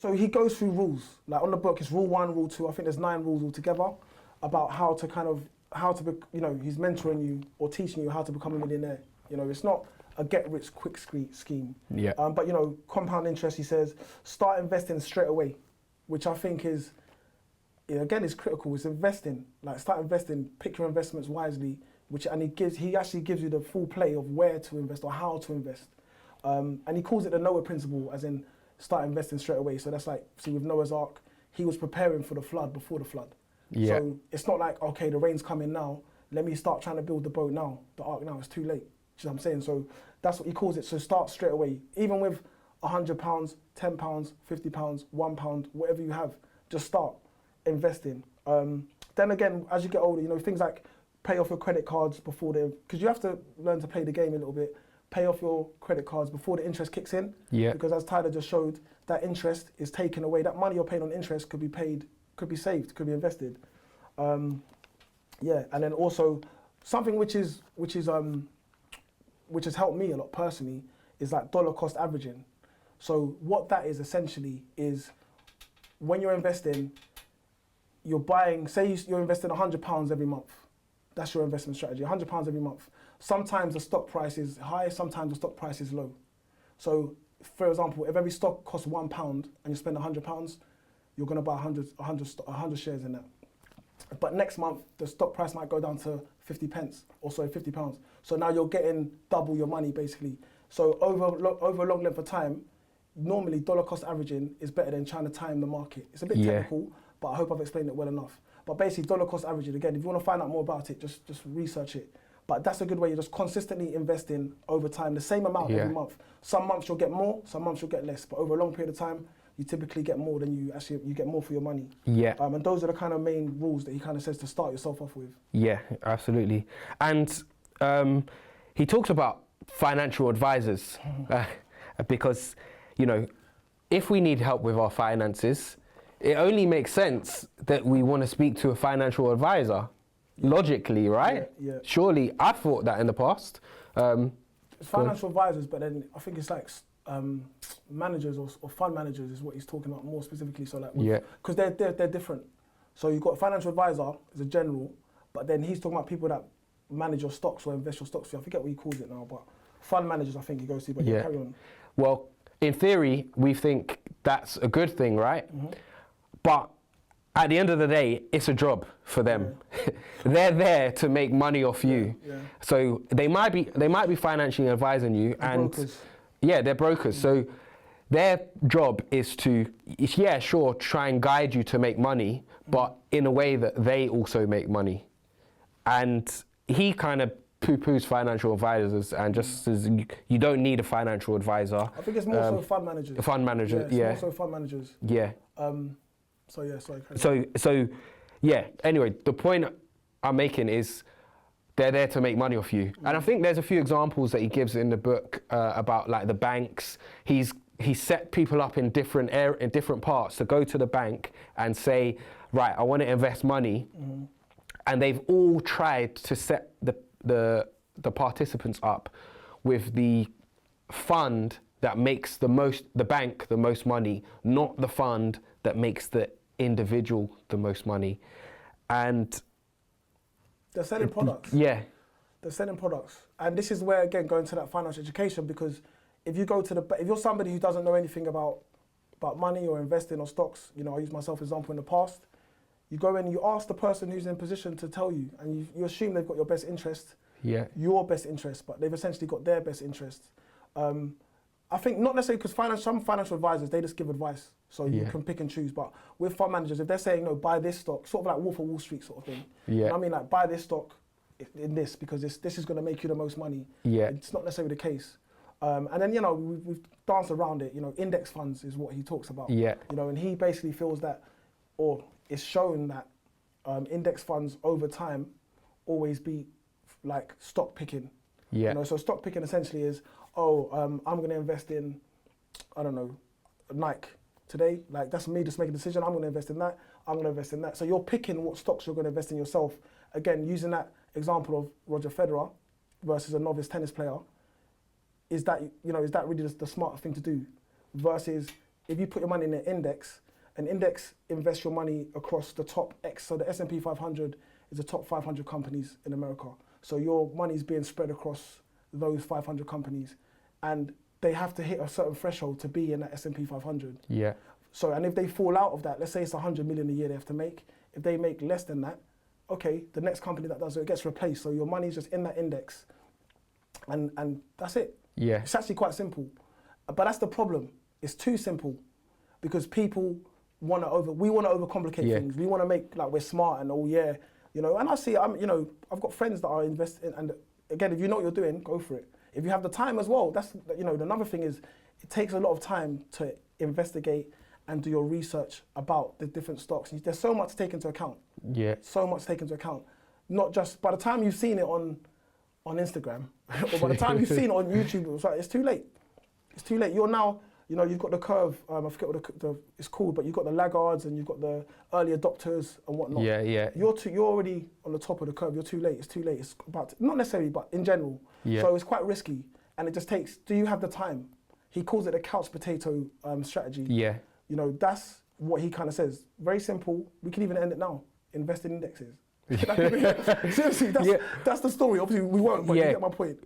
So he goes through rules, like on the book, it's rule 1, rule 2, I think there's 9 rules altogether about how to he's mentoring you or teaching you how to become a millionaire. It's not a get-rich-quick scheme. Yeah. But compound interest, he says, start investing straight away, which I think is, again, is critical. It's investing. Like, start investing, pick your investments wisely, he actually gives you the full play of where to invest or how to invest. And he calls it the Noah principle, as in start investing straight away. So that's like, see, with Noah's Ark, he was preparing for the flood before the flood. Yeah. So it's not like, okay, the rain's coming now, let me start trying to build the boat now, the ark now, it's too late. You know what I'm saying? So that's what he calls it. So start straight away. Even with £100, £10, £50, £1, whatever you have, just start investing. Then again, as you get older, things like pay off your credit cards before because you have to learn to play the game a little bit. Pay off your credit cards before the interest kicks in. Yeah. Because as Tyler just showed, that interest is taken away. That money you're paying on interest could be paid, could be saved, could be invested. And then also something which has helped me a lot personally is like dollar cost averaging. So what that is essentially is when you're investing, you're buying, say you're investing £100 every month. That's your investment strategy, £100 every month. Sometimes the stock price is high, sometimes the stock price is low. So for example, if every stock costs £1 and you spend £100, you're gonna buy 100 shares in that. But next month, the stock price might go down to 50 pence, or sorry, £50. So now you're getting double your money basically. So over a long length of time, normally dollar cost averaging is better than trying to time the market. It's a bit technical, but I hope I've explained it well enough. But basically dollar cost averaging, again, if you want to find out more about it, just research it. But that's a good way. You're just consistently investing over time, the same amount every month. Some months you'll get more, some months you'll get less. But over a long period of time, you typically get more than you get more for your money. Yeah. And those are the kind of main rules that he kind of says to start yourself off with. Yeah, absolutely. And he talks about financial advisors because, if we need help with our finances, it only makes sense that we want to speak to a financial advisor. Logically, right? Yeah. Surely, I've thought that in the past. It's financial advisors, but then I think it's like managers or fund managers is what he's talking about more specifically. So like, because they're different. So you've got a financial advisor as a general, but then he's talking about people that manage your stocks or invest your stocks for you. I forget what he calls it now, but fund managers I think he goes to. But carry on. Well, in theory, we think that's a good thing, right? Mm-hmm. But at the end of the day, it's a job for them. Yeah. They're there to make money off you. Yeah. So they might be financially advising you, and brokers. Yeah, they're brokers. So their job is to, try and guide you to make money, but in a way that they also make money. And he kind of poo-poos financial advisors and just says you don't need a financial advisor. I think it's more so fund managers. Fund managers, yeah. It's more so fund managers. Yeah. So anyway, the point I'm making is they're there to make money off you. And I think there's a few examples that he gives in the book about like the banks. He's set people up in different parts to go to the bank and say, right, I want to invest money. Mm-hmm. And they've all tried to set the participants up with the fund that makes the bank the most money, not the fund that makes the individual the most money. And they're selling products. Yeah. They're selling products. And this is where, again, going to that financial education, because if you go to if you're somebody who doesn't know anything about money or investing or stocks, I use myself as an example in the past, you go in and you ask the person who's in position to tell you, and you assume they've got your best interest, your best interest, but they've essentially got their best interest. I think not necessarily because some financial advisors, they just give advice, so you can pick and choose. But with fund managers, if they're saying, no, buy this stock, sort of like Wolf of Wall Street sort of thing. Yeah. You know what I mean? Like, buy this stock in this because this is going to make you the most money. Yeah. It's not necessarily the case. And then, we've danced around it. Index funds is what he talks about. Yeah. And he basically feels that, or it's shown that index funds over time always beat like stock picking. Yeah. So stock picking essentially is, I'm going to invest in, I don't know, Nike today. Like, that's me just making a decision. I'm going to invest in that. I'm going to invest in that. So you're picking what stocks you're going to invest in yourself. Again, using that example of Roger Federer versus a novice tennis player, is that really the smart thing to do? Versus if you put your money in an index invests your money across the top X. So the S&P 500 is the top 500 companies in America. So your money is being spread across those 500 companies, and they have to hit a certain threshold to be in that S&P 500. Yeah. So, and if they fall out of that, let's say it's 100 million a year they have to make. If they make less than that, okay, the next company that does it gets replaced. So your money's just in that index, and that's it. Yeah. It's actually quite simple, but that's the problem. It's too simple, because people we want to overcomplicate things. We want to make like we're smart and and I see I've got friends that are investing, and again, if you know what you're doing, go for it. If you have the time as well, that's another thing is it takes a lot of time to investigate and do your research about the different stocks. There's so much to take into account. Yeah. So much to take into account. Not just by the time you've seen it on Instagram or by the time you've seen it on YouTube, it's too late. It's too late. You're now, you've got the curve. I forget what it's called, but you've got the laggards and you've got the early adopters and whatnot. Yeah, yeah. You're already on the top of the curve. You're too late. It's too late. It's not necessarily, but in general. Yeah. So it's quite risky, and it just takes. Do you have the time? He calls it a couch potato strategy. Yeah. That's what he kind of says. Very simple. We can even end it now. Invest in indexes. Seriously, that's the story. Obviously, we won't, but you get my point.